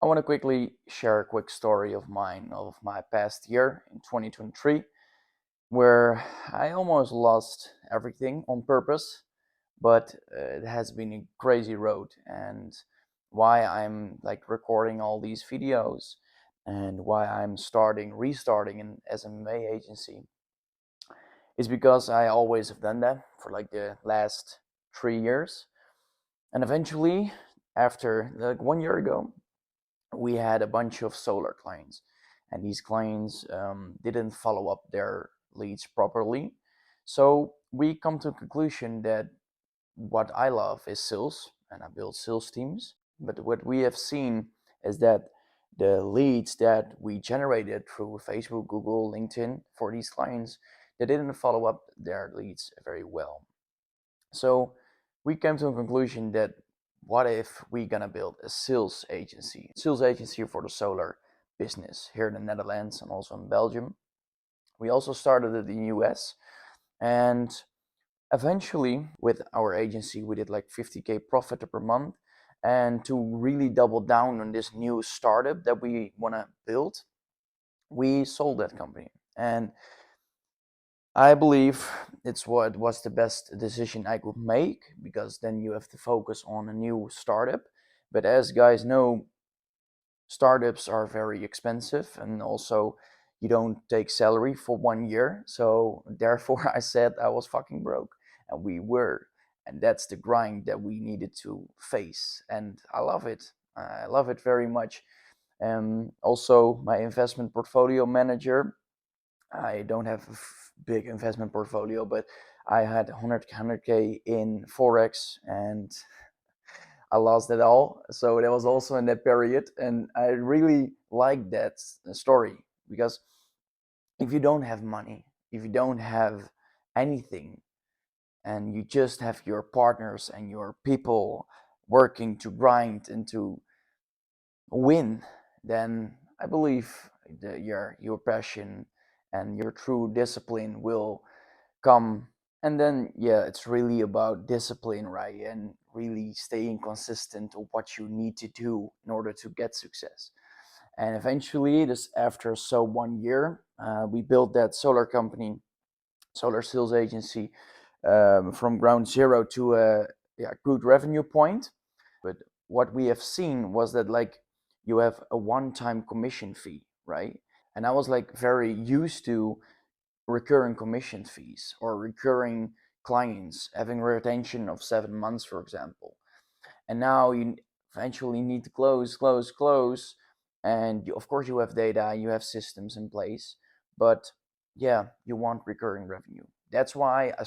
I want to quickly share a quick story of mine of my past year in 2023, where I almost lost everything on purpose, but it has been a crazy road. And why I'm like recording all these videos and why I'm restarting an SMA agency is because I always have done that for like the last 3 years. And eventually, after like 1 year ago, we had a bunch of solar clients, and these clients didn't follow up their leads properly. So we come to a conclusion that what I love is sales, and I build sales teams. But what we have seen is that the leads that we generated through Facebook, Google, LinkedIn for these clients, they didn't follow up their leads very well. So we came to a conclusion that what if we gonna build a sales agency for the solar business here in the Netherlands and also in Belgium. We also started it in the US, and eventually with our agency we did like 50K profit per month. And to really double down on this new startup that we want to build, we sold that company. And I believe it's what was the best decision I could make, because then you have to focus on a new startup. But as guys know, startups are very expensive, and also you don't take salary for 1 year. So therefore I said I was fucking broke, and we were. And that's the grind that we needed to face. And I love it. I love it very much. Also, my investment portfolio manager, I don't have a big investment portfolio, but I had 100k in forex, and I lost it all. So that was also in that period, and I really like that story, because if you don't have money, if you don't have anything, and you just have your partners and your people working to grind and to win, then I believe your passion and your true discipline will come. And then yeah, it's really about discipline, right? And really staying consistent to what you need to do in order to get success. And eventually, this after 1 year, we built that solar company, solar sales agency, from ground zero to a good revenue point. But what we have seen was that like you have a one-time commission fee, right? And I was like very used to recurring commission fees or recurring clients having retention of 7 months, for example. And now you eventually need to close, and of course you have data, you have systems in place, but yeah, you want recurring revenue. That's why I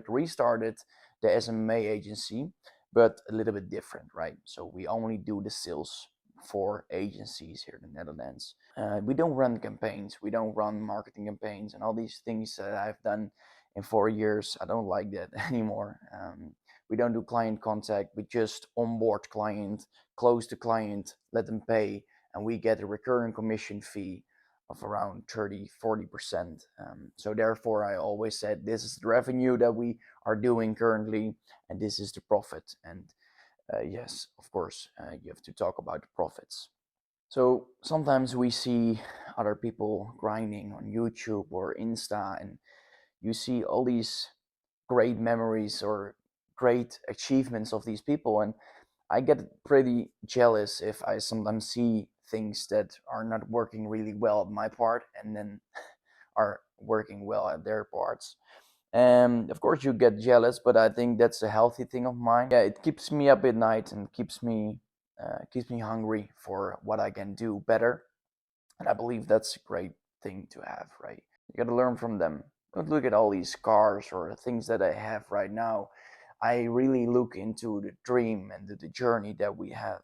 restarted the SMA agency, but a little bit different, right? So we only do the sales for agencies here in the Netherlands. We don't run campaigns, we don't run marketing campaigns, and all these things that I've done in 4 years. I don't like that anymore. We don't do client contact. We just onboard client, close the client, let them pay, and we get a recurring commission fee of around 30-40%. So therefore, I always said this is the revenue that we are doing currently, and this is the profit. And yes, of course, you have to talk about the profits. So sometimes we see other people grinding on YouTube or Insta, and you see all these great memories or great achievements of these people, and I get pretty jealous if I sometimes see things that are not working really well at my part and then are working well at their parts. And of course you get jealous, but I think that's a healthy thing of mine. Yeah, it keeps me up at night and keeps me hungry for what I can do better. And I believe that's a great thing to have, right? You got to learn from them. Don't look at all these cars or things that I have right now. I really look into the dream and the journey that we have.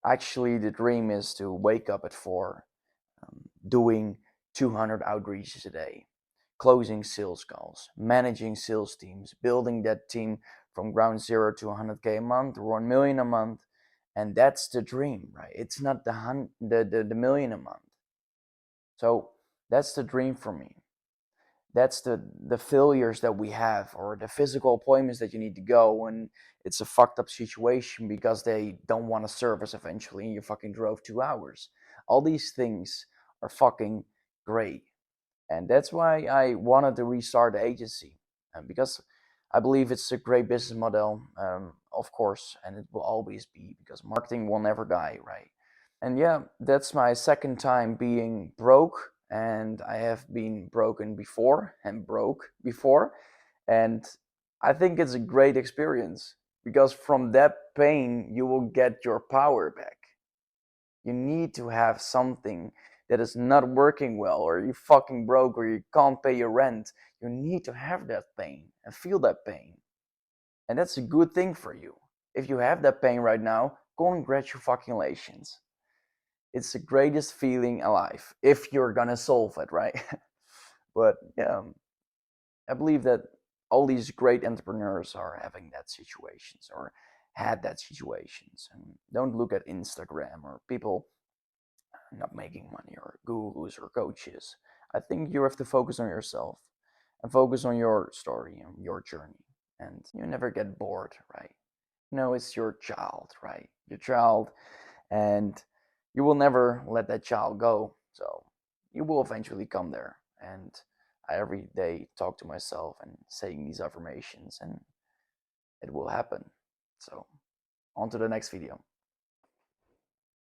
Actually, the dream is to wake up at 4, doing 200 outreaches a day, closing sales calls, managing sales teams, building that team from ground zero to 100K a month or 1 million a month. And that's the dream, right? It's not the million a month. So that's the dream for me. That's the failures that we have, or the physical appointments that you need to go when it's a fucked up situation because they don't want to serve us eventually and you fucking drove 2 hours. All these things are fucking great. And that's why I wanted to restart the agency, because I believe it's a great business model, of course, and it will always be because marketing will never die, right? And yeah, that's my second time being broke, and I have been broken before and broke before, and I think it's a great experience because from that pain you will get your power back. You need to have something that is not working well, or you fucking broke, or you can't pay your rent. You need to have that pain and feel that pain. And that's a good thing for you. If you have that pain right now, congratulations. It's the greatest feeling alive if you're gonna solve it, right? But yeah, I believe that all these great entrepreneurs are having that situations or had that situations. And don't look at Instagram or people not making money or gurus or coaches. I think you have to focus on yourself and focus on your story and your journey. And you never get bored, right? No, it's your child, right? Your child, and you will never let that child go. So you will eventually come there. And I every day talk to myself and saying these affirmations, and it will happen. So on to the next video.